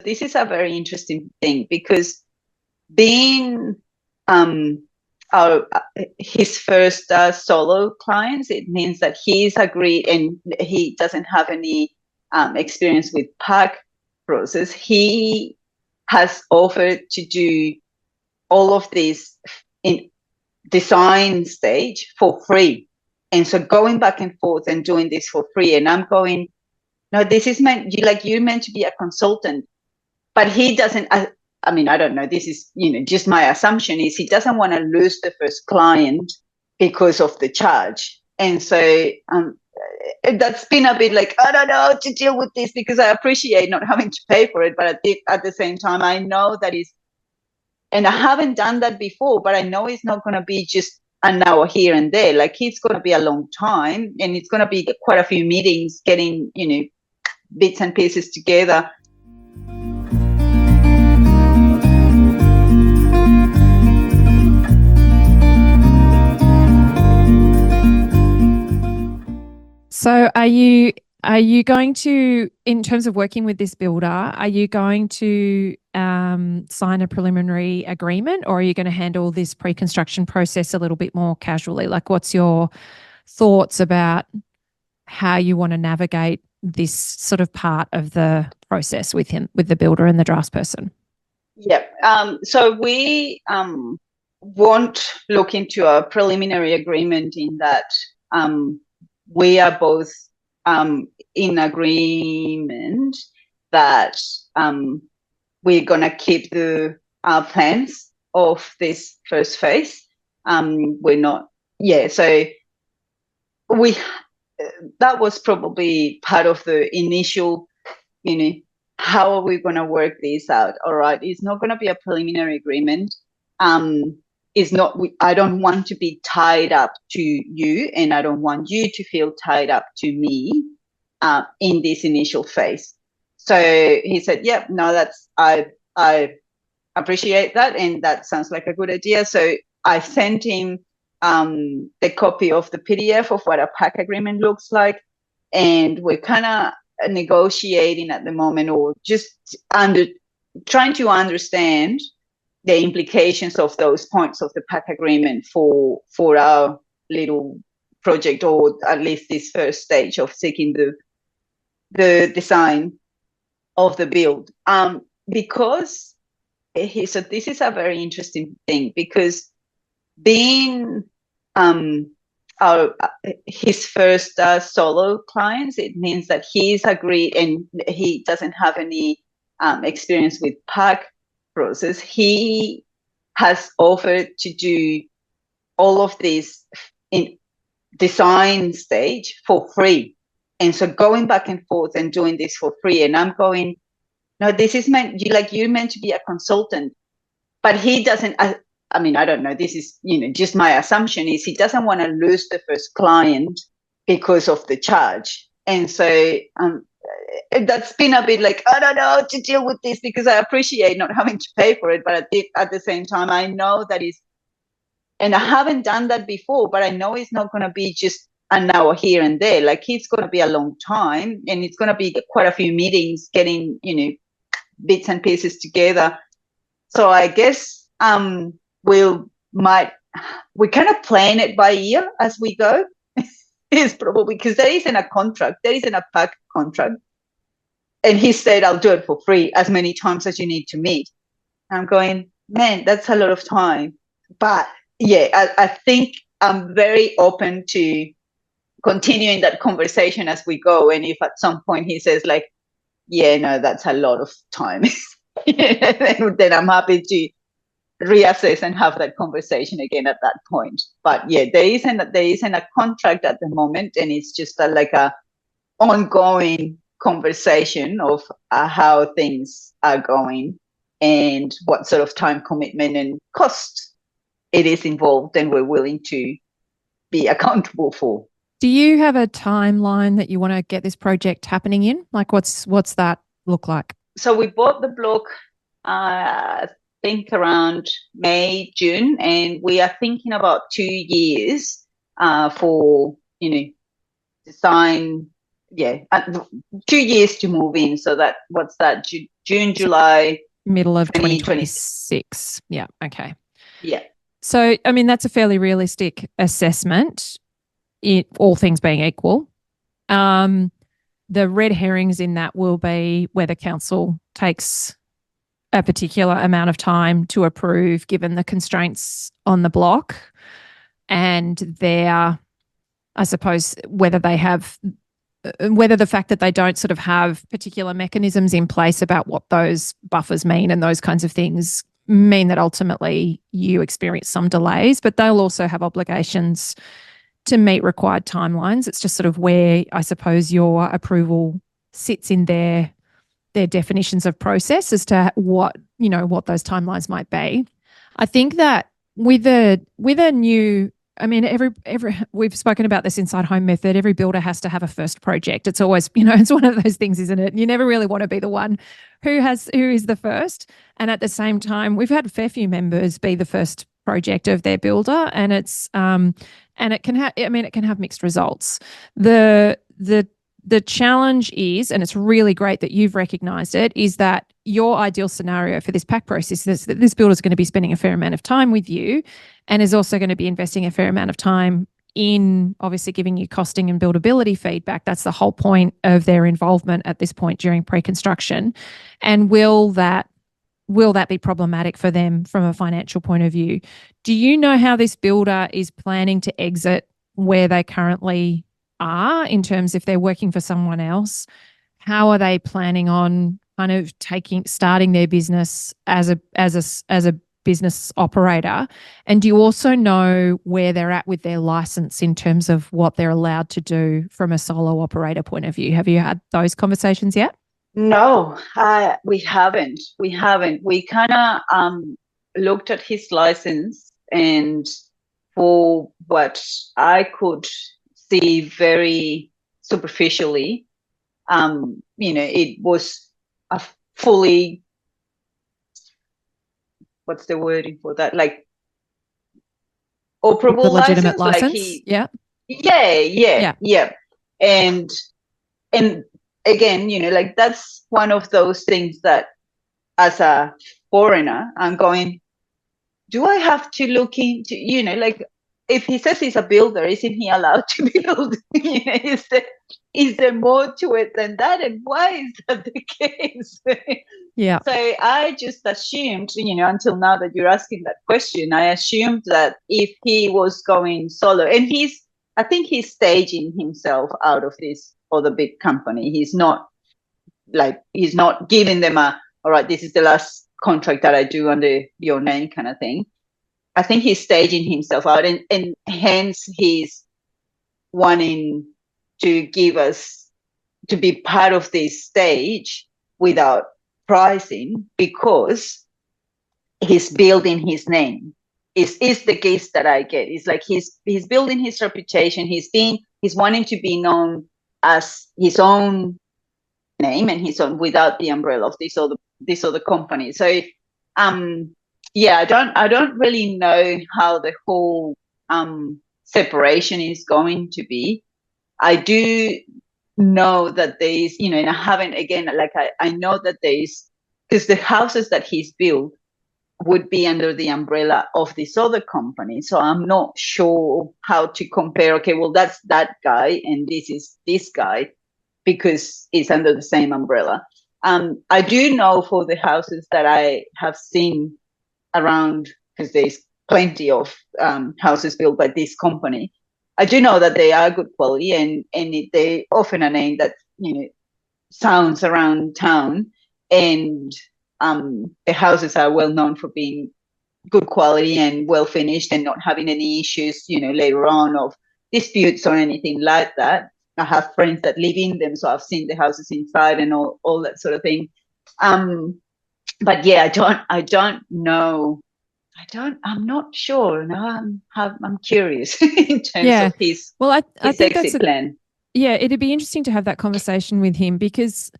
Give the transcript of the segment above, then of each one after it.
this is a very interesting thing because being his first solo clients, it means that he's agreed and he doesn't have any experience with pack process. He has offered to do all of this in design stage for free. And so going back and forth and doing this for free, and I'm going, no, this is you're meant to be a consultant, but he doesn't. I mean, I don't know. This is, just my assumption is he doesn't want to lose the first client because of the charge. And so that's been a bit like, I don't know how to deal with this because I appreciate not having to pay for it. But at the same time, I know that is, and I haven't done that before, but I know it's not going to be just an hour here and there. Like it's going to be a long time and it's going to be quite a few meetings getting, bits and pieces together. So are you going to, in terms of working with this builder, are you going to sign a preliminary agreement, or are you going to handle this pre-construction process a little bit more casually? Like, what's your thoughts about how you want to navigate this sort of part of the process with him, with the builder and the draftsperson? Yeah. So we won't look into a preliminary agreement in that we are both in agreement that we're going to keep our plans of this first phase. We're not, so that was probably part of the initial, how are we going to work this out? All right, it's not going to be a preliminary agreement. It's not. I don't want to be tied up to you, and I don't want you to feel tied up to me in this initial phase. So he said, "Yep, no, that's I appreciate that, and that sounds like a good idea." So I sent him the copy of the PDF of what a pack agreement looks like, and we're kind of negotiating at the moment, or just trying to understand the implications of those points of the pack agreement for our little project, or at least this first stage of seeking the design of the build. Because he said this is a very interesting thing because being his first solo clients, it means that he's agreed and he doesn't have any experience with pack process. He has offered to do all of this in design stage for free. And so going back and forth and doing this for free, and I'm going, no, this is you're meant to be a consultant, but he doesn't. I mean, I don't know. This is, just my assumption is he doesn't want to lose the first client because of the charge. And so that's been a bit like, I don't know how to deal with this because I appreciate not having to pay for it. But at the same time, I know that is, and I haven't done that before, but I know it's not going to be just an hour here and there. Like it's going to be a long time and it's going to be quite a few meetings getting, bits and pieces together. So I guess we kind of plan it by ear as we go. Is probably because there isn't a contract, there isn't a pack contract. And he said, I'll do it for free as many times as you need to meet. I'm going, man, that's a lot of time. But yeah, I think I'm very open to continuing that conversation as we go. And if at some point he says like, yeah, no, that's a lot of time, then I'm happy to reassess and have that conversation again at that point. But yeah, there isn't a contract at the moment, and it's just like a ongoing conversation of how things are going and what sort of time commitment and cost it is involved, and we're willing to be accountable for. Do you have a timeline that you want to get this project happening in? Like what's that look like? So we bought the block I think around May, June, and we are thinking about 2 years for design yeah, 2 years to move in. So that, what's that? June, July, Middle of 2026. 2026. Yeah. Okay. Yeah. So, I mean, that's a fairly realistic assessment, all things being equal. The red herrings in that will be whether council takes a particular amount of time to approve, given the constraints on the block, and their, I suppose, whether the fact that they don't sort of have particular mechanisms in place about what those buffers mean and those kinds of things mean that ultimately you experience some delays, but they'll also have obligations to meet required timelines. It's just sort of where, I suppose, your approval sits in their definitions of process as to what those timelines might be. I think that with a new, I mean, every we've spoken about this inside home method. Every builder has to have a first project. It's always, it's one of those things, isn't it? You never really want to be the one who is the first. And at the same time, we've had a fair few members be the first project of their builder, and it's and it can have mixed results. The challenge is, and it's really great that you've recognised it, is that your ideal scenario for this pack process is that this builder is going to be spending a fair amount of time with you, and is also going to be investing a fair amount of time in obviously giving you costing and buildability feedback. That's the whole point of their involvement at this point during pre-construction. And will that be problematic for them from a financial point of view? Do you know how this builder is planning to exit where they currently are in terms, if they're working for someone else, how are they planning on kind of starting their business as a business operator? And do you also know where they're at with their license in terms of what they're allowed to do from a solo operator point of view? Have you had those conversations yet? No, we haven't. We kind of looked at his license, and for what I could see very superficially, it was a fully, what's the wording for that? Like operable legitimate license. Like yeah. And again, like that's one of those things that as a foreigner, I'm going, do I have to look into, like, if he says he's a builder, isn't he allowed to build? Is there more to it than that? And why is that the case? Yeah. So I just assumed, until now that you're asking that question, I assumed that if he was going solo, and I think he's staging himself out of this other big company. He's not giving them all right, this is the last contract that I do under your name kind of thing. I think he's staging himself out, and hence he's wanting to be part of this stage without pricing, because he's building his name. Is the case that I get. It's like he's building his reputation. He's wanting to be known as his own name and his own, without the umbrella of this other company. So yeah, I don't really know how the whole separation is going to be. I do know that there is, and I haven't, again, like I know that there is, because the houses that he's built would be under the umbrella of this other company. So I'm not sure how to compare, okay, well, that's that guy and this is this guy, because it's under the same umbrella. I do know for the houses that I have seen around, because there's plenty of houses built by this company, I do know that they are good quality, and they often a name that sounds around town, and the houses are well known for being good quality and well finished and not having any issues later on of disputes or anything like that. I have friends that live in them, so I've seen the houses inside and all that sort of thing. But yeah, I don't know. I'm not sure. Now I'm curious in terms of his I think exit plan. Yeah, it'd be interesting to have that conversation with him, because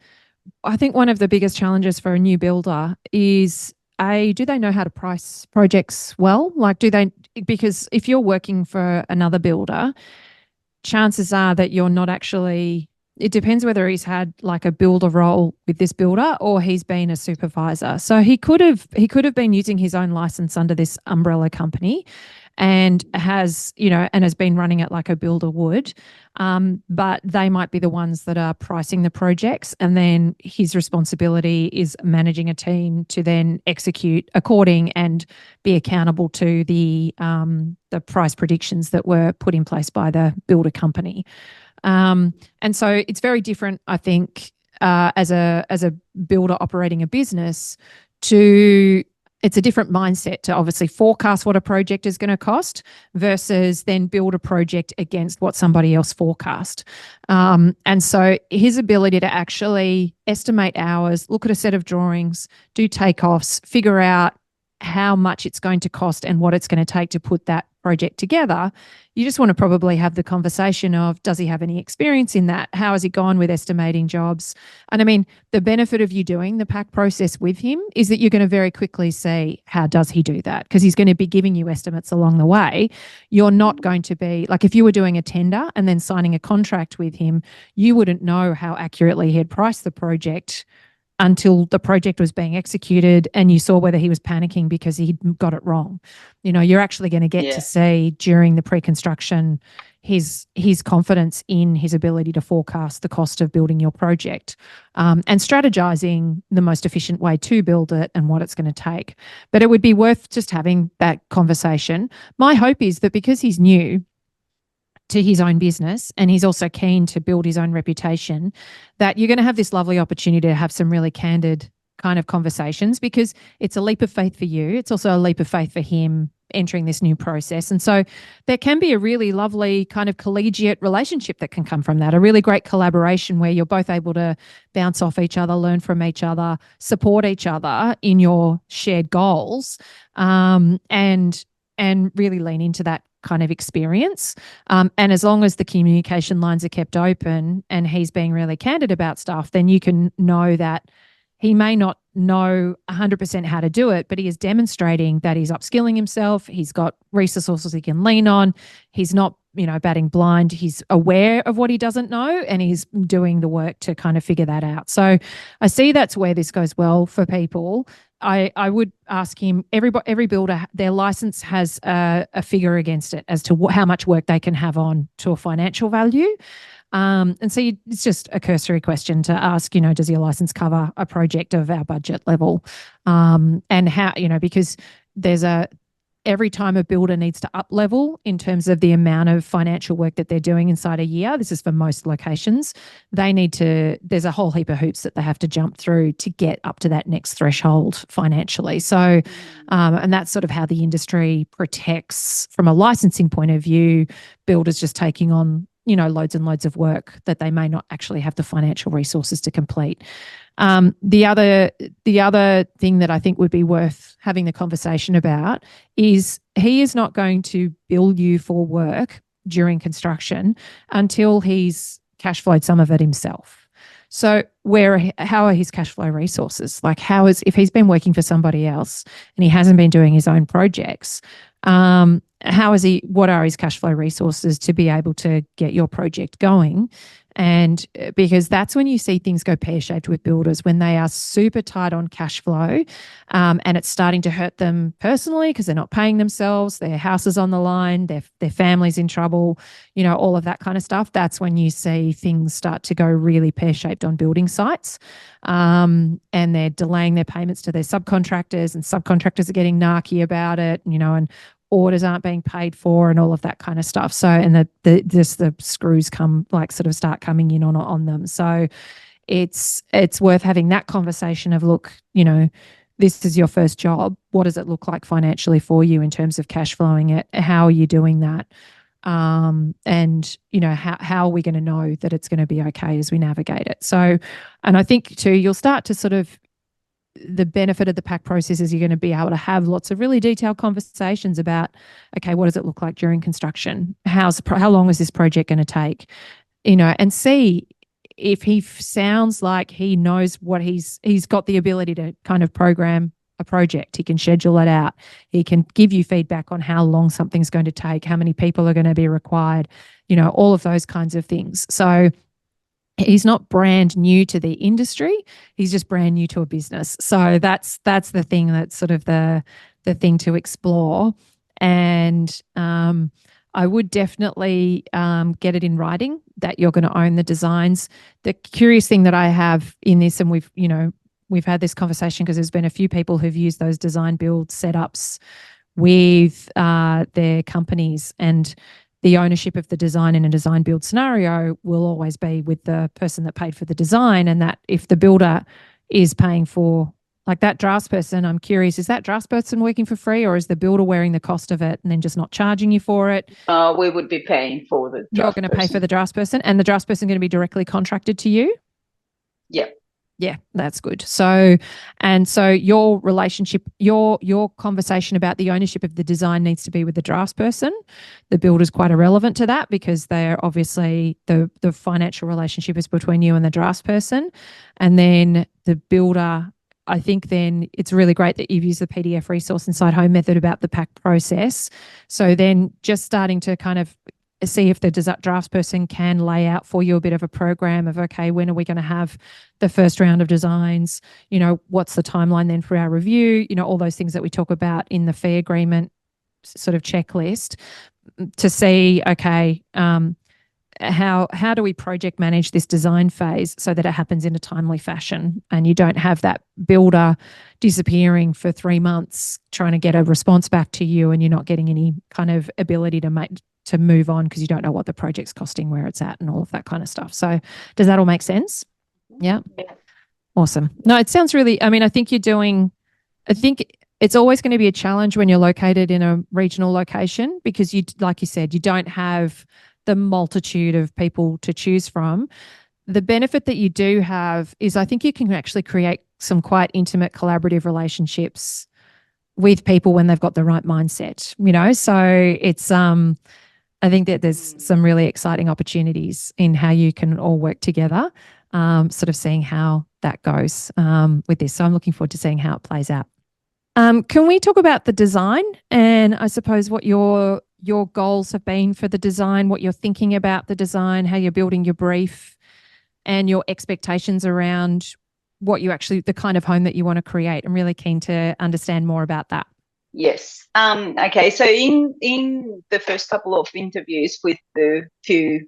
I think one of the biggest challenges for a new builder is, do they know how to price projects well? Like, because if you're working for another builder, chances are that you're not actually it depends whether he's had like a builder role with this builder or he's been a supervisor. So he could have been using his own license under this umbrella company and has been running it like a builder would. But they might be the ones that are pricing the projects, and then his responsibility is managing a team to then execute according and be accountable to the price predictions that were put in place by the builder company. And so it's very different, I think, as a builder operating a business to it's a different mindset to obviously forecast what a project is going to cost versus then build a project against what somebody else forecast. And so his ability to actually estimate hours, look at a set of drawings, do takeoffs, figure out how much it's going to cost and what it's going to take to put that project together, you just want to probably have the conversation of, does he have any experience in that? How has he gone with estimating jobs? And I mean, the benefit of you doing the pack process with him is that you're going to very quickly see how does he do that, because he's going to be giving you estimates along the way. You're not going to be like, if you were doing a tender and then signing a contract with him, you wouldn't know how accurately he had priced the project until the project was being executed and you saw whether he was panicking because he'd got it wrong. You're actually going to get to see during the pre-construction his confidence in his ability to forecast the cost of building your project, and strategizing the most efficient way to build it and what it's going to take. But it would be worth just having that conversation. My hope is that because he's new to his own business and he's also keen to build his own reputation, that you're going to have this lovely opportunity to have some really candid kind of conversations, because it's a leap of faith for you. It's also a leap of faith for him entering this new process. And so there can be a really lovely kind of collegiate relationship that can come from that, a really great collaboration where you're both able to bounce off each other, learn from each other, support each other in your shared goals, and really lean into that kind of experience. And as long as the communication lines are kept open and he's being really candid about stuff, then you can know that he may not know 100% how to do it, but he is demonstrating that he's upskilling himself. He's got resources he can lean on. He's not, batting blind. He's aware of what he doesn't know and he's doing the work to kind of figure that out. So I see that's where this goes well for people. I would ask him, every builder, their license has a figure against it as to how much work they can have on to a financial value. And so it's just a cursory question to ask, does your license cover a project of our budget level? And how, because every time a builder needs to up level in terms of the amount of financial work that they're doing inside a year, this is for most locations, there's a whole heap of hoops that they have to jump through to get up to that next threshold financially. So, and that's sort of how the industry protects, from a licensing point of view, builders just taking on, loads and loads of work that they may not actually have the financial resources to complete. The other thing that I think would be worth having the conversation about is he is not going to bill you for work during construction until he's cash flowed some of it himself. So how are his cash flow resources? Like if he's been working for somebody else and he hasn't been doing his own projects, what are his cash flow resources to be able to get your project going? And because that's when you see things go pear-shaped with builders, when they are super tight on cash flow, and it's starting to hurt them personally because they're not paying themselves, their house is on the line, their family's in trouble, all of that kind of stuff. That's when you see things start to go really pear-shaped on building sites, and they're delaying their payments to their subcontractors, and subcontractors are getting narky about it, and orders aren't being paid for and all of that kind of stuff. So, and the screws start coming in on them. So it's worth having that conversation of, look, this is your first job. What does it look like financially for you in terms of cash flowing it? How are you doing that? And how are we going to know that it's going to be okay as we navigate it? So, and I think too, you'll start to sort of, the benefit of the pack process is you're going to be able to have lots of really detailed conversations about, okay, what does it look like during construction? How long is this project going to take? And see if he sounds like he knows what he's got the ability to kind of program a project. He can schedule it out. He can give you feedback on how long something's going to take, how many people are going to be required, all of those kinds of things. So he's not brand new to the industry. He's just brand new to a business. So that's the thing, that's sort of the thing to explore. And I would definitely get it in writing that you're going to own the designs. The curious thing that I have in this, and we've had this conversation because there's been a few people who've used those design build setups with their companies, and the ownership of the design in a design build scenario will always be with the person that paid for the design. And that if the builder is paying for, like, that draftsperson, I'm curious, is that draftsperson working for free, or is the builder wearing the cost of it and then just not charging you for it? We would be paying for the You're going to pay for the draftsperson, and the draftsperson going to be directly contracted to you? Yeah. Yeah, that's good. So your relationship, your conversation about the ownership of the design needs to be with the draftsperson. The builder is quite irrelevant to that because they're obviously the financial relationship is between you and the draftsperson. And then the builder, I think then it's really great that you've used the PDF resource inside Home Method about the pack process. So then just starting to kind of see if the draftsperson can lay out for you a bit of a program of, okay, when are we going to have the first round of designs? What's the timeline then for our review? All those things that we talk about in the fee agreement sort of checklist, to see, okay, how do we project manage this design phase so that it happens in a timely fashion and you don't have that builder disappearing for 3 months trying to get a response back to you, and you're not getting any kind of ability to move on because you don't know what the project's costing, where it's at, and all of that kind of stuff. So does that all make sense? Yeah. Awesome. No, it sounds really, I think it's always going to be a challenge when you're located in a regional location because like you said, you don't have the multitude of people to choose from. The benefit that you do have is I think you can actually create some quite intimate collaborative relationships with people when they've got the right mindset, so it's, I think that there's some really exciting opportunities in how you can all work together, sort of seeing how that goes with this. So I'm looking forward to seeing how it plays out. Can we talk about the design and I suppose what your goals have been for the design, what you're thinking about the design, how you're building your brief and your expectations around the kind of home that you want to create? I'm really keen to understand more about that. Yes. Okay. So in the first couple of interviews with the two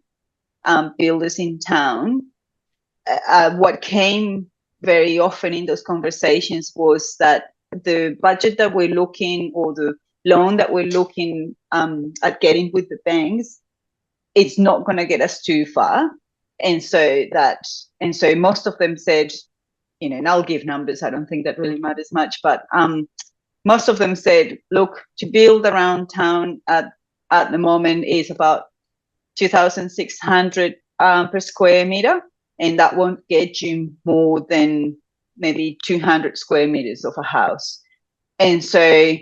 builders in town, what came very often in those conversations was that the budget that we're looking, or the loan that we're looking at getting with the banks, it's not going to get us too far. And so most of them said, and I'll give numbers, I don't think that really matters much, but most of them said, look, to build around town at the moment is about 2,600 per square meter, and that won't get you more than maybe 200 square meters of a house. And so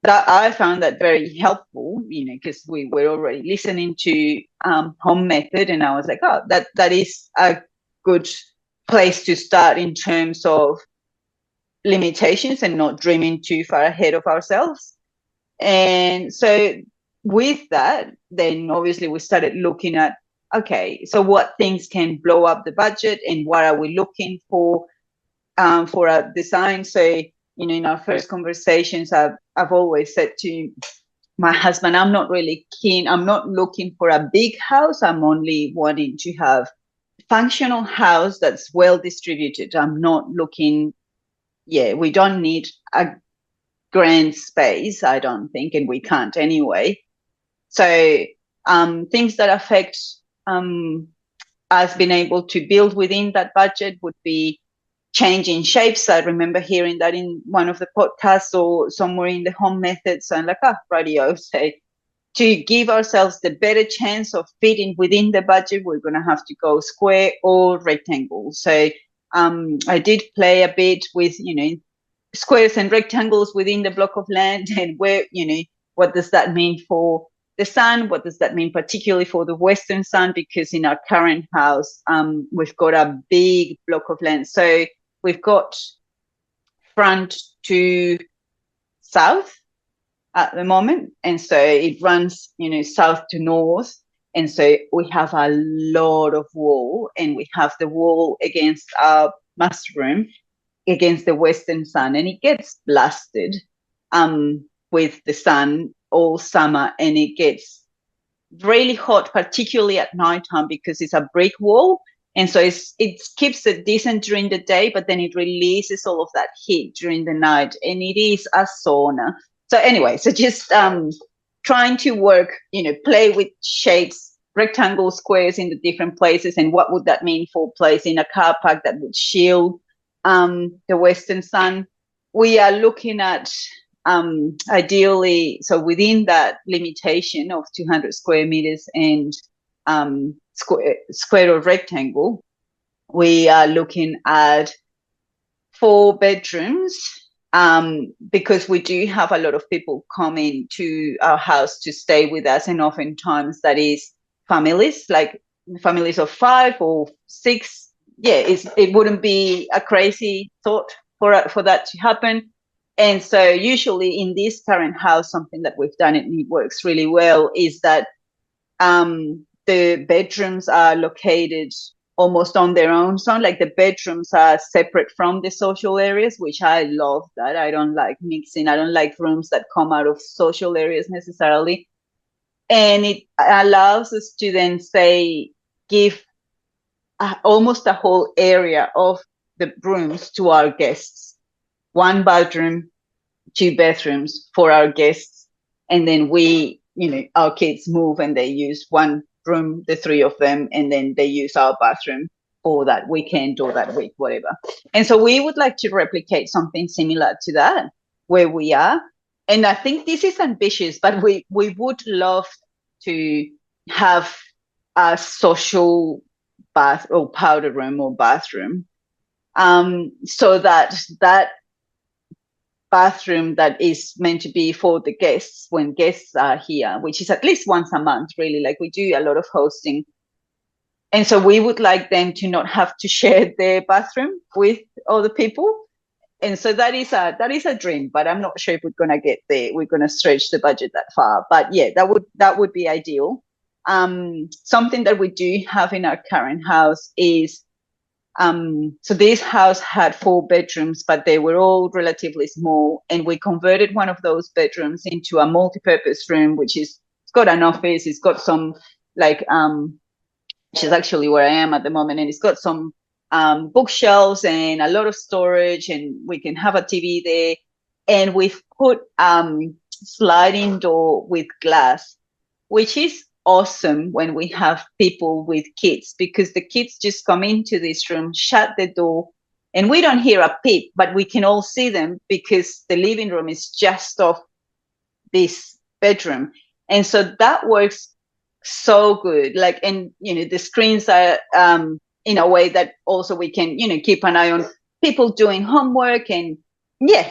that I found that very helpful, because we were already listening to Home Method, and I was like, oh, that is a good place to start in terms of limitations and not dreaming too far ahead of ourselves. And so with that, then obviously we started looking at, okay, so what things can blow up the budget and what are we looking for a design? So, in our first conversations, I've always said to my husband, I'm not really keen. I'm not looking for a big house. I'm only wanting to have functional house that's well distributed. I'm not looking, we don't need a grand space, I don't think, and we can't anyway. So things that affect us being able to build within that budget would be changing shapes. I remember hearing that in one of the podcasts or somewhere in the Home Methods, and like, radio, say, to give ourselves the better chance of fitting within the budget, we're going to have to go square or rectangle. So I did play a bit with, squares and rectangles within the block of land, and where, what does that mean for the sun? What does that mean particularly for the western sun? Because in our current house, we've got a big block of land. So we've got front to south at the moment. And so it runs, south to north. And so we have a lot of wall, and we have the wall against our master room, against the western sun, and it gets blasted with the sun all summer, and it gets really hot, particularly at nighttime, because it's a brick wall. And so it keeps it decent during the day, but then it releases all of that heat during the night, and it is a sauna. So anyway, so just trying to work, play with shapes, rectangles, squares in the different places, and what would that mean for placing a car park that would shield the western sun. We are looking at ideally, so within that limitation of 200 square meters and square or rectangle, we are looking at 4 bedrooms because we do have a lot of people coming to our house to stay with us, and oftentimes that is families, like families of 5 or 6. Yeah, it wouldn't be a crazy thought for that to happen. And so usually in this current house, something that we've done, and it works really well, is that the bedrooms are located almost on their own. So like the bedrooms are separate from the social areas, which I love that. I don't like mixing. I don't like rooms that come out of social areas necessarily. And it allows us to then give almost a whole area of the rooms to our guests. 1 bathroom, 2 bathrooms for our guests. And then our kids move and they use 1 room, the 3 of them, and then they use our bathroom for that weekend or that week, whatever. And so we would like to replicate something similar to that where we are. And I think this is ambitious, but we would love to have a social bath or powder room or bathroom, so that bathroom that is meant to be for the guests when guests are here, which is at least once a month, really. Like we do a lot of hosting, and so we would like them to not have to share their bathroom with other people. And so that is a dream, but I'm not sure if we're gonna get there. We're gonna stretch the budget that far, but yeah, that would be ideal. Something that we do have in our current house is so this house had 4 bedrooms, but they were all relatively small, and we converted one of those bedrooms into a multi-purpose room, it's got an office, it's got some which is actually where I am at the moment, and it's got some bookshelves and a lot of storage, and we can have a TV there. And we've put sliding door with glass, which is awesome when we have people with kids, because the kids just come into this room, shut the door, and we don't hear a peep, but we can all see them because the living room is just off this bedroom. And so that works so good. Like, and the screens are in a way that also we can keep an eye on people doing homework, and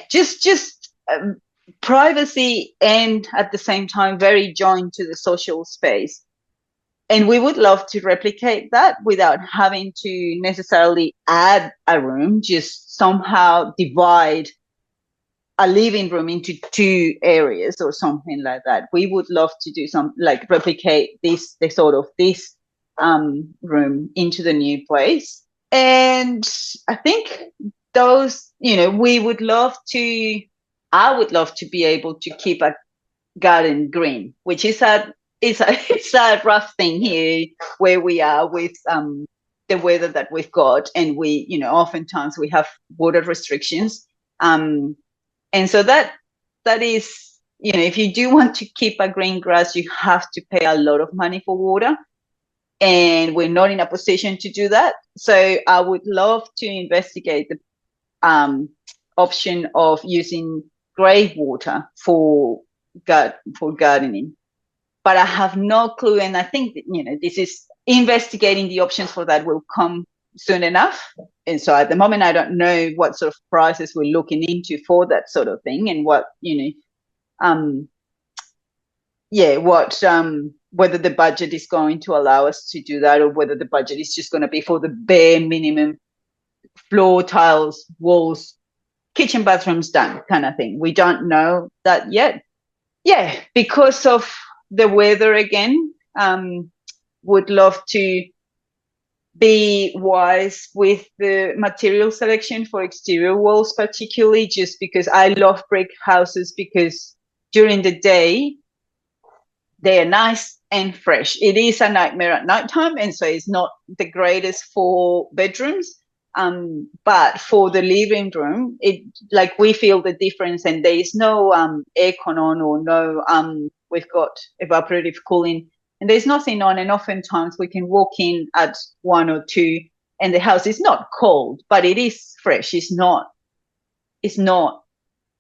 just privacy, and at the same time very joined to the social space. And we would love to replicate that without having to necessarily add a room, just somehow divide a living room into 2 areas or something like that. We would love to do replicate this room into the new place. And I think those, I would love to be able to keep a garden green, which is it's a rough thing here where we are with the weather that we've got, and we oftentimes we have water restrictions, and so that is if you do want to keep a green grass, you have to pay a lot of money for water, and we're not in a position to do that. So I would love to investigate the option of using grey water for gardening, but I have no clue. And I think that, this is investigating the options for that will come soon enough. And so at the moment, I don't know what sort of prices we're looking into for that sort of thing, and what whether the budget is going to allow us to do that, or whether the budget is just going to be for the bare minimum, floor, tiles, walls, kitchen, bathrooms done kind of thing. We don't know that yet. Yeah, because of the weather again, would love to be wise with the material selection for exterior walls, particularly just because I love brick houses, because during the day they are nice and fresh. It is a nightmare at nighttime, and so it's not the greatest for bedrooms. But for the living room, it like we feel the difference, and there is no aircon on, or no we've got evaporative cooling, and there's nothing on, and oftentimes we can walk in at 1 or 2 and the house is not cold, but it is fresh. It's not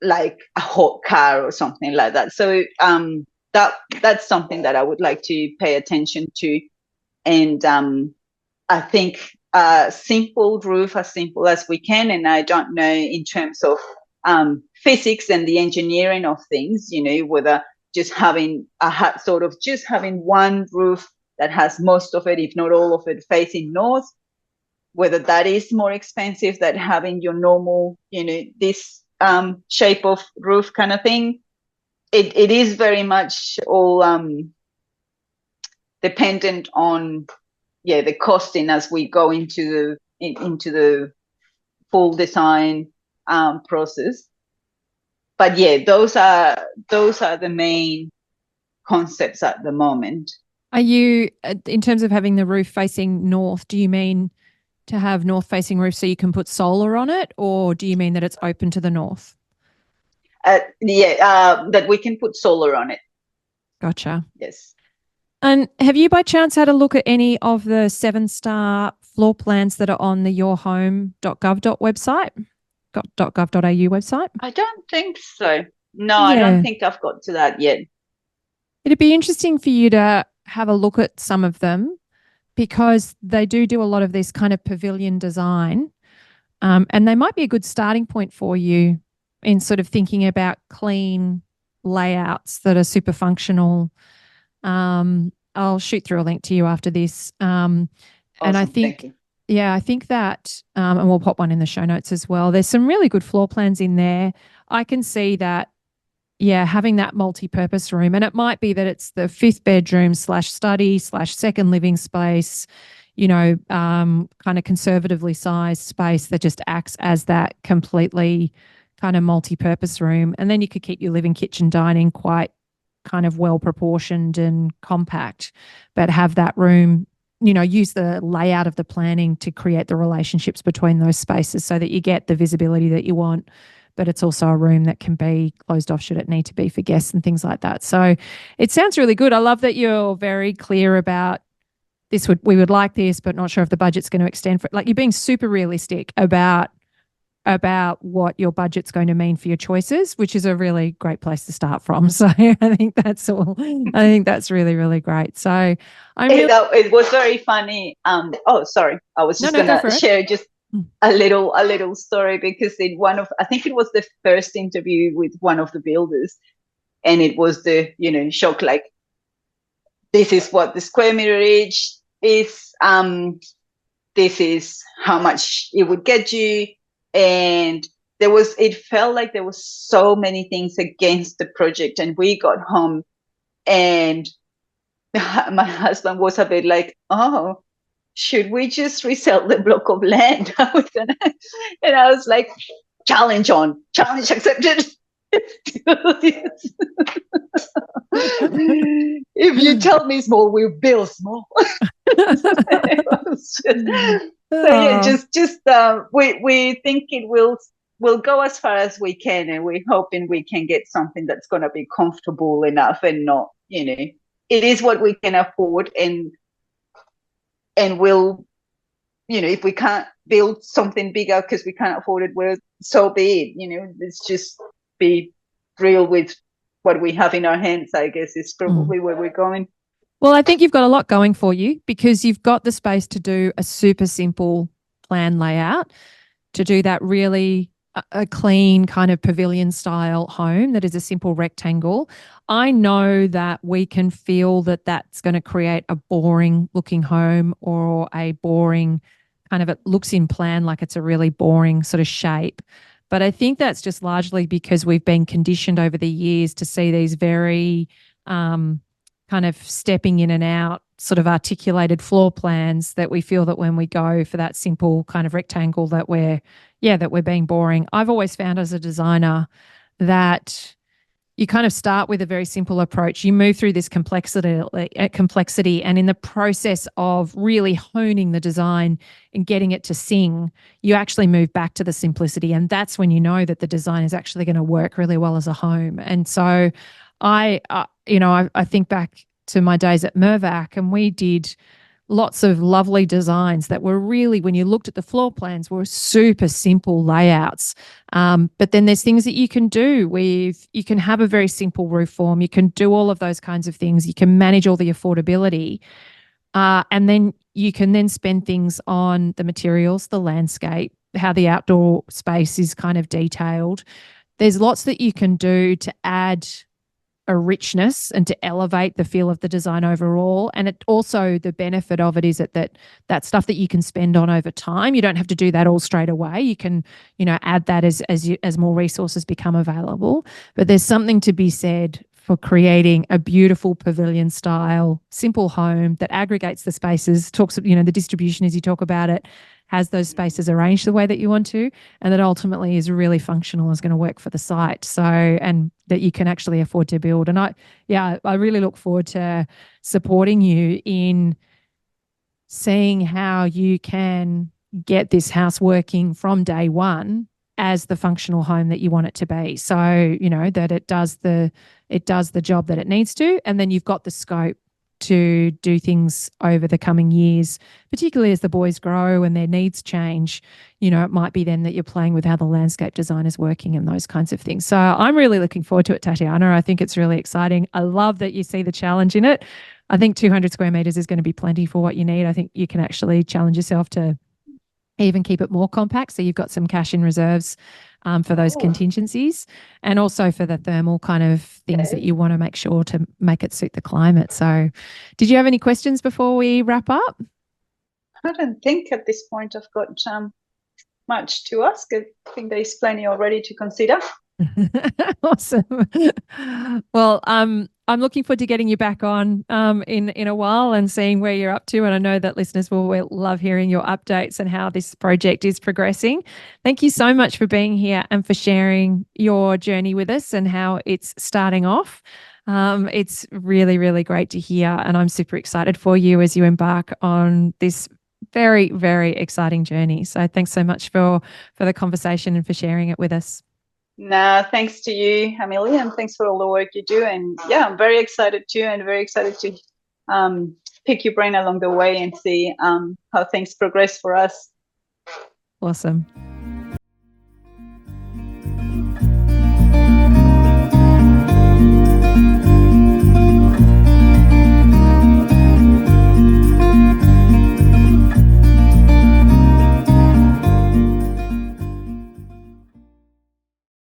like a hot car or something like that. So that's something that I would like to pay attention to. And I think a simple roof, as simple as we can. And I don't know in terms of physics and the engineering of things, whether just having just having one roof that has most of it, if not all of it, facing north, whether that is more expensive than having your normal, this shape of roof kind of thing. It is very much all dependent on the costing as we go into the full design process. But those are the main concepts at the moment. Are you, in terms of having the roof facing north, do you mean to have north facing roof so you can put solar on it, or do you mean that it's open to the north? That we can put solar on it. Gotcha. Yes. And have you by chance had a look at any of the 7-star floor plans that are on the yourhome.gov.au website? I don't think so. No, I don't think I've got to that yet. It'd be interesting for you to have a look at some of them, because they do a lot of this kind of pavilion design, and they might be a good starting point for you in sort of thinking about clean layouts that are super functional. I'll shoot through a link to you after this. Awesome. And I think, I think that, and we'll pop one in the show notes as well. There's some really good floor plans in there. I can see that, having that multi-purpose room, and it might be that it's the 5th bedroom /study /second living space, kind of conservatively sized space that just acts as that completely kind of multi-purpose room. And then you could keep your living, kitchen, dining quite kind of well proportioned and compact, but have that room, use the layout of the planning to create the relationships between those spaces so that you get the visibility that you want, but it's also a room that can be closed off should it need to be for guests and things like that. So it sounds really good. I love that you're very clear about this. We would like this, but not sure if the budget's going to extend for it. Like, you're being super realistic about what your budget's going to mean for your choices, which is a really great place to start from. So I think that's all. I think that's really, really great. So it was very funny. Sorry. I was just going to share just a little story, because I think it was the first interview with one of the builders, and it was the, shock, like, this is what the square meter is, this is how much it would get you. And it felt like there was so many things against the project. And we got home and my husband was a bit like, oh, should we just resell the block of land? And I was like, challenge accepted. If you tell me small, we'll build small. We think it will go as far as we can, and we're hoping we can get something that's going to be comfortable enough, and not, it is what we can afford, and we'll, if we can't build something bigger because we can't afford it, well, so be it. Let's just be real with what we have in our hands, I guess, is probably where we're going. Well, I think you've got a lot going for you, because you've got the space to do a super simple plan layout, to do that really a clean kind of pavilion style home that is a simple rectangle. I know that we can feel that that's going to create a boring looking home, or a boring kind of, it looks in plan like it's a really boring sort of shape. But I think that's just largely because we've been conditioned over the years to see these very kind of stepping in and out sort of articulated floor plans that we feel that when we go for that simple kind of rectangle that we're being boring. I've always found as a designer that you kind of start with a very simple approach. You move through this complexity, and in the process of really honing the design and getting it to sing, you actually move back to the simplicity, and that's when you know that the design is actually going to work really well as a home. And so, I think back to my days at Mirvac, and we did lots of lovely designs that were really, when you looked at the floor plans, were super simple layouts. But then there's things that you can do with, you can have a very simple roof form, you can do all of those kinds of things, you can manage all the affordability, and then you can then spend things on the materials, the landscape, how the outdoor space is kind of detailed. There's lots that you can do to add a richness and to elevate the feel of the design overall. And it also, the benefit of it is that stuff that you can spend on over time. You don't have to do that all straight away. You can, add that as more resources become available. But there's something to be said for creating a beautiful pavilion style, simple home that aggregates the spaces, talks, the distribution as you talk about it, has those spaces arranged the way that you want to, and that ultimately is really functional, is going to work for the site. So, and that you can actually afford to build. And I really look forward to supporting you in seeing how you can get this house working from day one as the functional home that you want it to be. So, that it does the job that it needs to, and then you've got the scope to do things over the coming years, particularly as the boys grow and their needs change. It might be then that you're playing with how the landscape design is working and those kinds of things. So I'm really looking forward to it, Tatiana. I think it's really exciting. I love that you see the challenge in it. I think 200 square meters is going to be plenty for what you need. I think you can actually challenge yourself to even keep it more compact, so you've got some cash in reserves for those contingencies, and also for the thermal kind of things that you want to make sure to make it suit the climate. So did you have any questions before we wrap up? I don't think at this point I've got much to ask. I think there's plenty already to consider. Awesome. Well, I'm looking forward to getting you back on in a while and seeing where you're up to. And I know that listeners will love hearing your updates and how this project is progressing. Thank you so much for being here and for sharing your journey with us and how it's starting off. It's really, really great to hear. And I'm super excited for you as you embark on this very, very exciting journey. So thanks so much for the conversation and for sharing it with us. No, thanks to you, Amelia, and thanks for all the work you do. And yeah, I'm very excited too, and very excited to pick your brain along the way and see how things progress for us. Awesome.